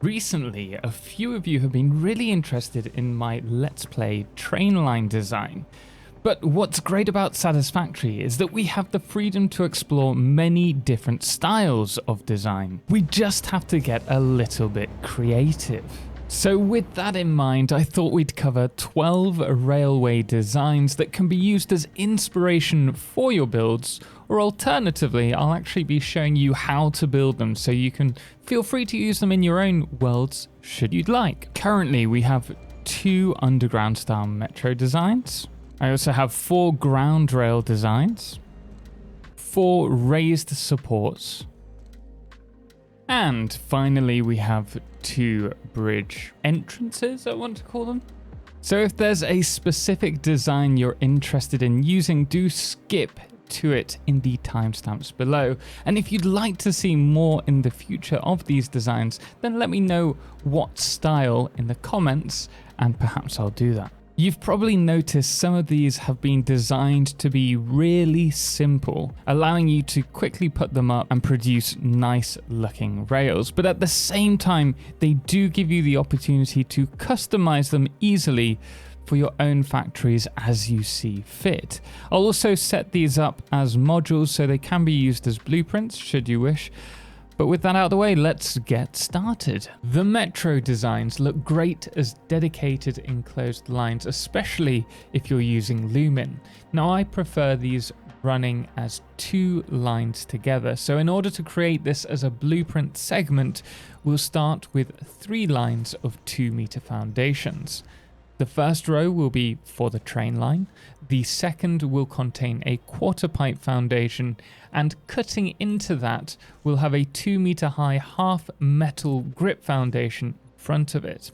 Recently, a few of you have been really interested in my Let's Play train line design. But what's great about Satisfactory is that we have the freedom to explore many different styles of design. We just have to get a little bit creative. So with that in mind, I thought we'd cover 12 railway designs that can be used as inspiration for your builds, or alternatively, I'll actually be showing you how to build them so you can feel free to use them in your own worlds should you'd like. Currently, we have 2 underground style metro designs. I also have 4 ground rail designs, 4 raised supports, and finally we have 2 bridge entrances, I want to call them. So if there's a specific design you're interested in using, do skip to it in the timestamps below. And if you'd like to see more in the future of these designs, then let me know what style in the comments and perhaps I'll do that. You've probably noticed some of these have been designed to be really simple, allowing you to quickly put them up and produce nice looking rails. But at the same time, they do give you the opportunity to customize them easily for your own factories as you see fit. I'll also set these up as modules so they can be used as blueprints should you wish. But with that out of the way, let's get started. The metro designs look great as dedicated enclosed lines, especially if you're using Lumen. Now I prefer these running as 2 lines together. So in order to create this as a blueprint segment, we'll start with 3 lines of 2-meter foundations. The first row will be for the train line, the second will contain a quarter pipe foundation, and cutting into that will have a 2-meter high half metal grip foundation in front of it.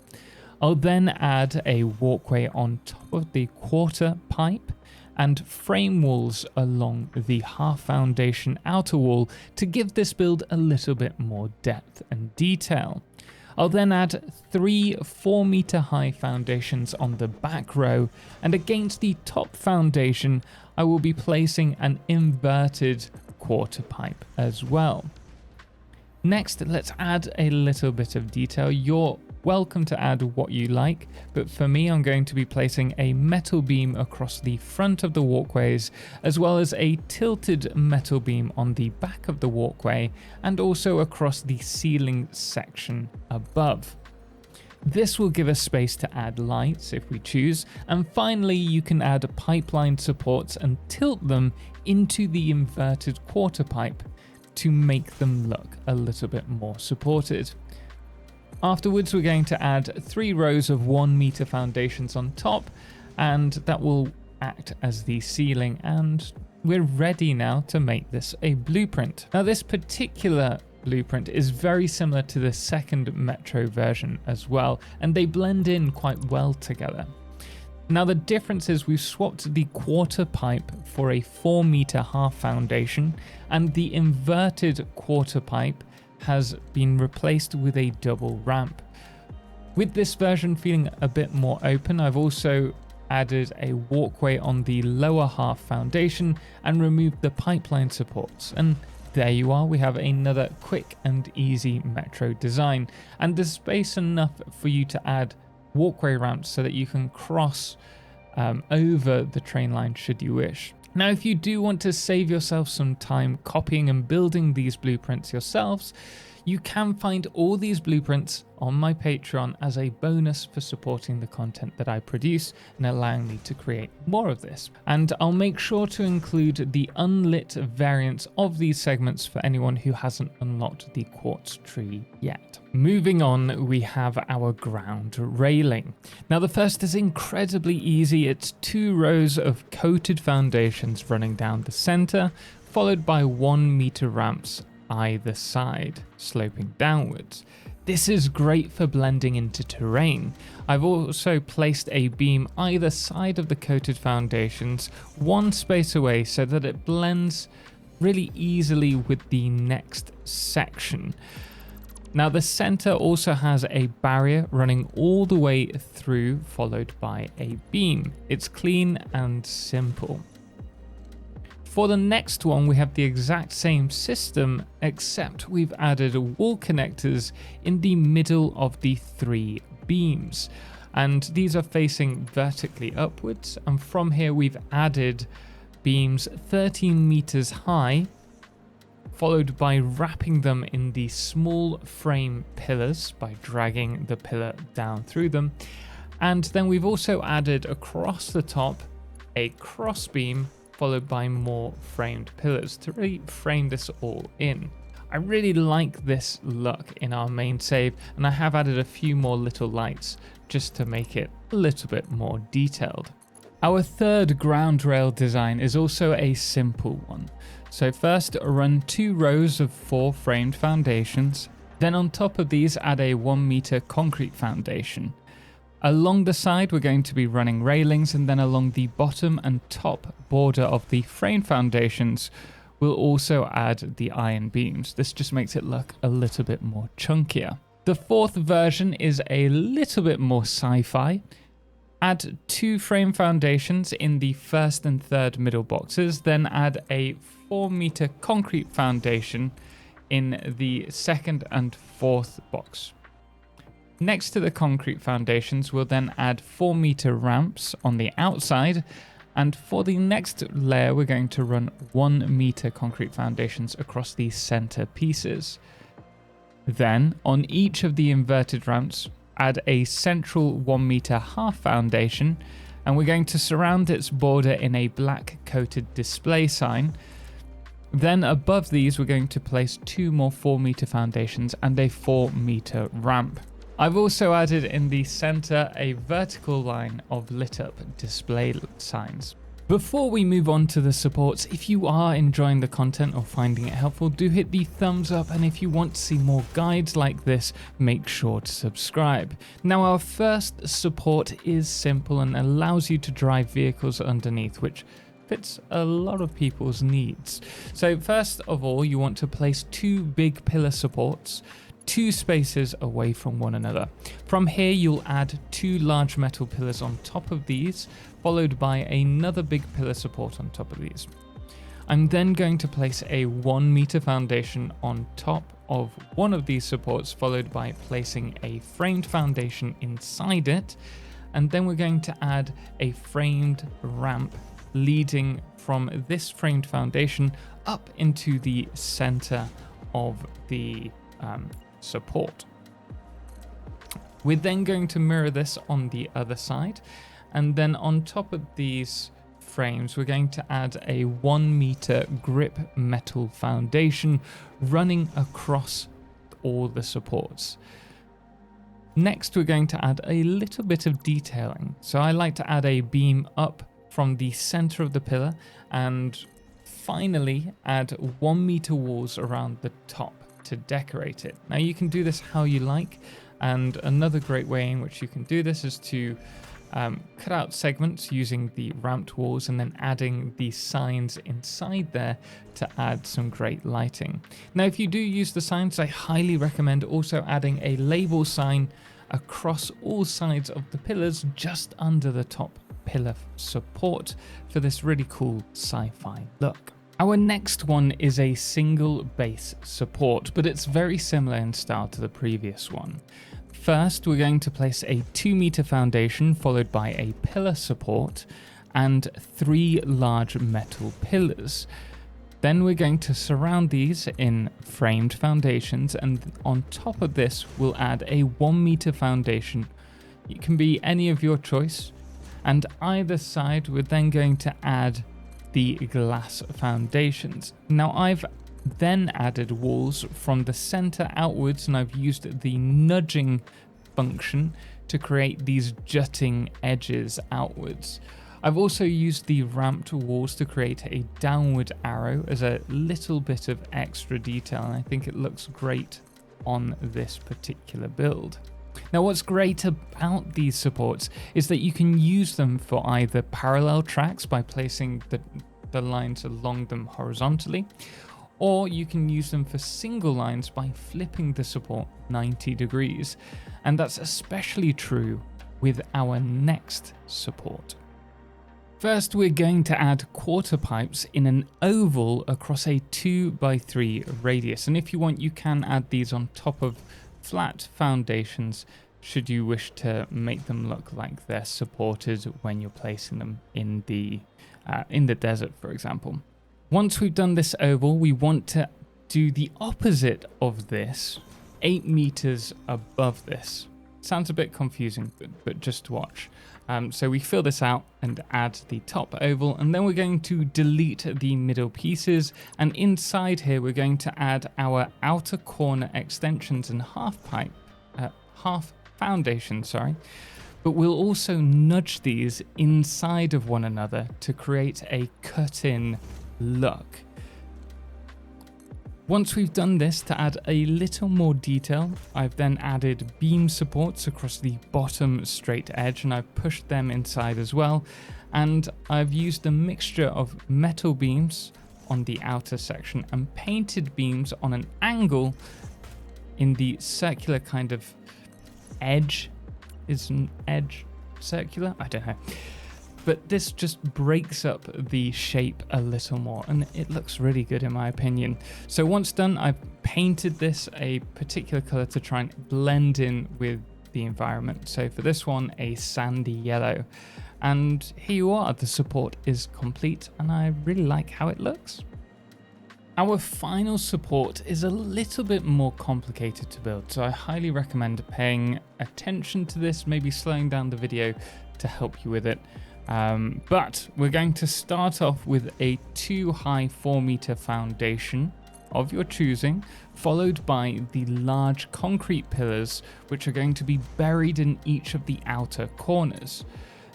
I'll then add a walkway on top of the quarter pipe and frame walls along the half foundation outer wall to give this build a little bit more depth and detail. I'll then add 3 4-meter high foundations on the back row, and against the top foundation I will be placing an inverted quarter pipe as well. Next, let's add a little bit of detail. You're welcome to add what you like, but for me I'm going to be placing a metal beam across the front of the walkways, as well as a tilted metal beam on the back of the walkway and also across the ceiling section above. This will give us space to add lights if we choose, and finally you can add pipeline supports and tilt them into the inverted quarter pipe to make them look a little bit more supported. Afterwards, we're going to add 3 rows of 1-meter foundations on top, and that will act as the ceiling, and we're ready now to make this a blueprint. Now, this particular blueprint is very similar to the second metro version as well, and they blend in quite well together. Now, the difference is we've swapped the quarter pipe for a 4-meter half foundation, and the inverted quarter pipe has been replaced with a double ramp. With this version feeling a bit more open, I've also added a walkway on the lower half foundation and removed the pipeline supports. And there you are, we have another quick and easy metro design. And there's space enough for you to add walkway ramps so that you can cross over the train line should you wish. Now, if you do want to save yourself some time copying and building these blueprints yourselves, you can find all these blueprints on my Patreon as a bonus for supporting the content that I produce and allowing me to create more of this. And I'll make sure to include the unlit variants of these segments for anyone who hasn't unlocked the quartz tree yet. Moving on, we have our ground railing. Now, the first is incredibly easy. It's 2 rows of coated foundations running down the center, followed by 1-meter ramps either side, sloping downwards. This is great for blending into terrain. I've also placed a beam either side of the coated foundations, 1 space away, so that it blends really easily with the next section. Now, the center also has a barrier running all the way through, followed by a beam. It's clean and simple. For the next one, we have the exact same system, except we've added wall connectors in the middle of the 3 beams. And these are facing vertically upwards. And from here, we've added beams 13 meters high, followed by wrapping them in the small frame pillars by dragging the pillar down through them. And then we've also added across the top a cross beam, followed by more framed pillars to really frame this all in. I really like this look in our main save, and I have added a few more little lights just to make it a little bit more detailed. Our third ground rail design is also a simple one. So first, run 2 rows of 4 framed foundations. Then on top of these, add a 1 meter concrete foundation. Along the side, we're going to be running railings, and then along the bottom and top border of the frame foundations, we'll also add the iron beams. This just makes it look a little bit more chunkier. The fourth version is a little bit more sci-fi. Add 2 frame foundations in the first and third middle boxes, then add a 4 meter concrete foundation in the second and fourth box. Next to the concrete foundations, we'll then add 4 meter ramps on the outside, and for the next layer, we're going to run 1 meter concrete foundations across the center pieces. Then, on each of the inverted ramps, add a central 1 meter half foundation, and we're going to surround its border in a black coated display sign. Then above these, we're going to place 2 more 4 meter foundations and a 4 meter ramp. I've also added in the center a vertical line of lit up display signs. Before we move on to the supports, if you are enjoying the content or finding it helpful, do hit the thumbs up, and if you want to see more guides like this, make sure to subscribe. Now, our first support is simple and allows you to drive vehicles underneath, which fits a lot of people's needs. So first of all, you want to place 2 big pillar supports 2 spaces away from one another. From here, you'll add 2 large metal pillars on top of these, followed by another big pillar support on top of these. I'm then going to place a 1 meter foundation on top of one of these supports, followed by placing a framed foundation inside it, and then we're going to add a framed ramp leading from this framed foundation up into the center of the support. We're then going to mirror this on the other side, and then on top of these frames, we're going to add a 1 meter grip metal foundation running across all the supports. Next, we're going to add a little bit of detailing. So I like to add a beam up from the center of the pillar, and finally add 1 meter walls around the top to decorate it. Now you can do this how you like, and another great way in which you can do this is to cut out segments using the ramped walls and then adding the signs inside there to add some great lighting. Now if you do use the signs, I highly recommend also adding a label sign across all sides of the pillars just under the top pillar support for this really cool sci-fi look. Our next one is a single base support, but it's very similar in style to the previous one. First, we're going to place a 2 meter foundation followed by a pillar support and 3 large metal pillars. Then we're going to surround these in framed foundations, and on top of this, we'll add a 1 meter foundation. It can be any of your choice, and either side, we're then going to add the glass foundations. Now I've then added walls from the center outwards, and I've used the nudging function to create these jutting edges outwards. I've also used the ramped walls to create a downward arrow as a little bit of extra detail, and I think it looks great on this particular build. Now what's great about these supports is that you can use them for either parallel tracks by placing the lines along them horizontally, or you can use them for single lines by flipping the support 90 degrees, and that's especially true with our next support. First, we're going to add quarter pipes in an oval across a 2x3 radius. And if you want, you can add these on top of flat foundations should you wish to make them look like they're supported when you're placing them in the desert, for example. Once we've done this oval, we want to do the opposite of this, 8 meters above this. Sounds a bit confusing, but just watch. So we fill this out and add the top oval, and then we're going to delete the middle pieces. And inside here, we're going to add our outer corner extensions and half foundation, but we'll also nudge these inside of one another to create a cut-in look. Once we've done this, to add a little more detail, I've then added beam supports across the bottom straight edge, and I've pushed them inside as well. And I've used a mixture of metal beams on the outer section and painted beams on an angle in the circular kind of edge. Is an edge circular? I don't know. But this just breaks up the shape a little more, and it looks really good in my opinion. So once done, I've painted this a particular color to try and blend in with the environment. So for this one, a sandy yellow. And here you are, the support is complete, and I really like how it looks. Our final support is a little bit more complicated to build, so I highly recommend paying attention to this, maybe slowing down the video to help you with it. But we're going to start off with a 2-high 4-meter foundation of your choosing, followed by the large concrete pillars, which are going to be buried in each of the outer corners.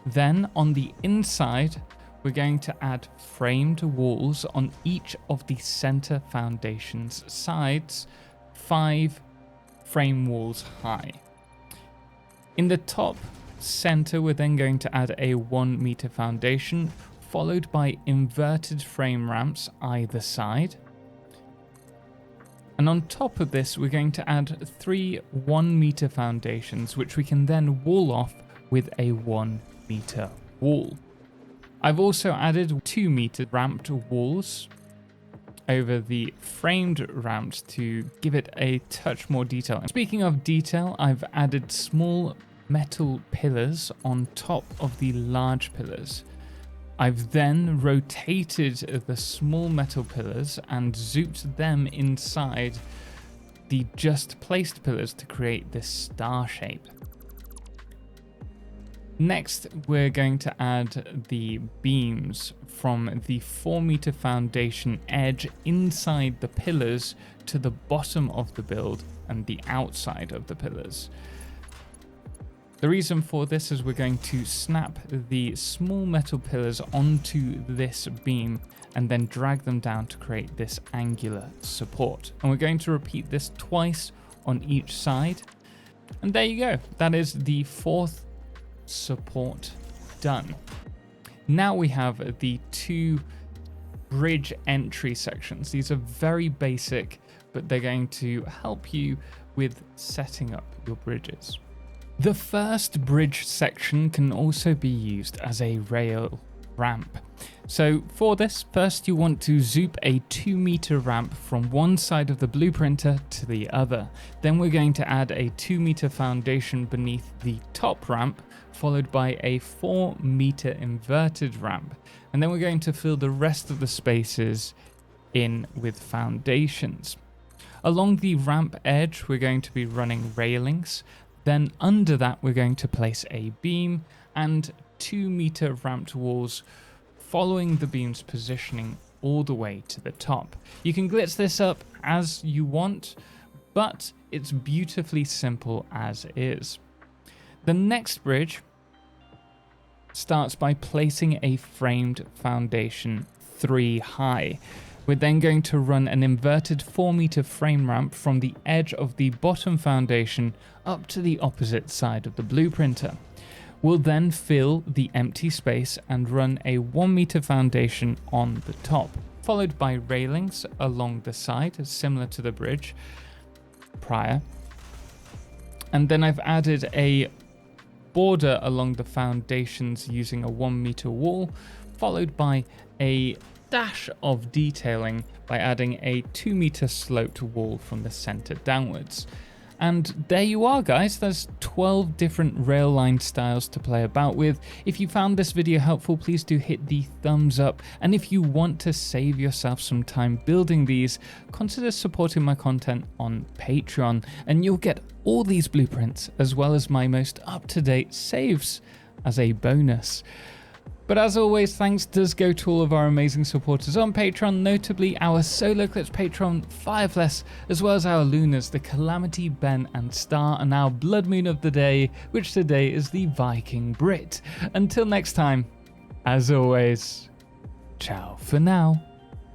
Then on the inside, we're going to add framed walls on each of the center foundation's sides, 5 frame walls high. In the top center, we're then going to add a 1-meter foundation, followed by inverted frame ramps either side. And on top of this, we're going to add 3 1-meter foundations, which we can then wall off with a 1-meter wall. I've also added 2-meter ramped walls over the framed ramps to give it a touch more detail. And speaking of detail, I've added small metal pillars on top of the large pillars. I've then rotated the small metal pillars and zooped them inside the just placed pillars to create this star shape. Next, we're going to add the beams from the 4-meter foundation edge inside the pillars to the bottom of the build and the outside of the pillars. The reason for this is we're going to snap the small metal pillars onto this beam and then drag them down to create this angular support. And we're going to repeat this twice on each side. And there you go. That is the 4th support done. Now we have the 2 bridge entry sections. These are very basic, but they're going to help you with setting up your bridges. The first bridge section can also be used as a rail ramp. So for this, first you want to zoop a 2-meter ramp from one side of the blueprinter to the other. Then we're going to add a 2-meter foundation beneath the top ramp, followed by a 4-meter inverted ramp. And then we're going to fill the rest of the spaces in with foundations. Along the ramp edge, we're going to be running railings. Then under that, we're going to place a beam and 2-meter ramped walls, following the beam's positioning all the way to the top. You can glitz this up as you want, but it's beautifully simple as is. The next bridge starts by placing a framed foundation 3 high. We're then going to run an inverted 4-meter frame ramp from the edge of the bottom foundation up to the opposite side of the blueprinter. We'll then fill the empty space and run a 1-meter foundation on the top, followed by railings along the side, similar to the bridge prior. And then I've added a border along the foundations using a 1 meter wall, followed by a dash of detailing by adding a 2 meter sloped wall from the center downwards. And there you are, guys. There's 12 different rail line styles to play about with. If you found this video helpful, please do hit the thumbs up. And if you want to save yourself some time building these, consider supporting my content on Patreon, and you'll get all these blueprints as well as my most up-to-date saves as a bonus. But as always, thanks does go to all of our amazing supporters on Patreon, notably our Solarclipse patron, Firefless, as well as our Lunas, the Calamity, Ben and Star, and our Blood Moon of the day, which today is the Viking Brit. Until next time, as always, ciao for now.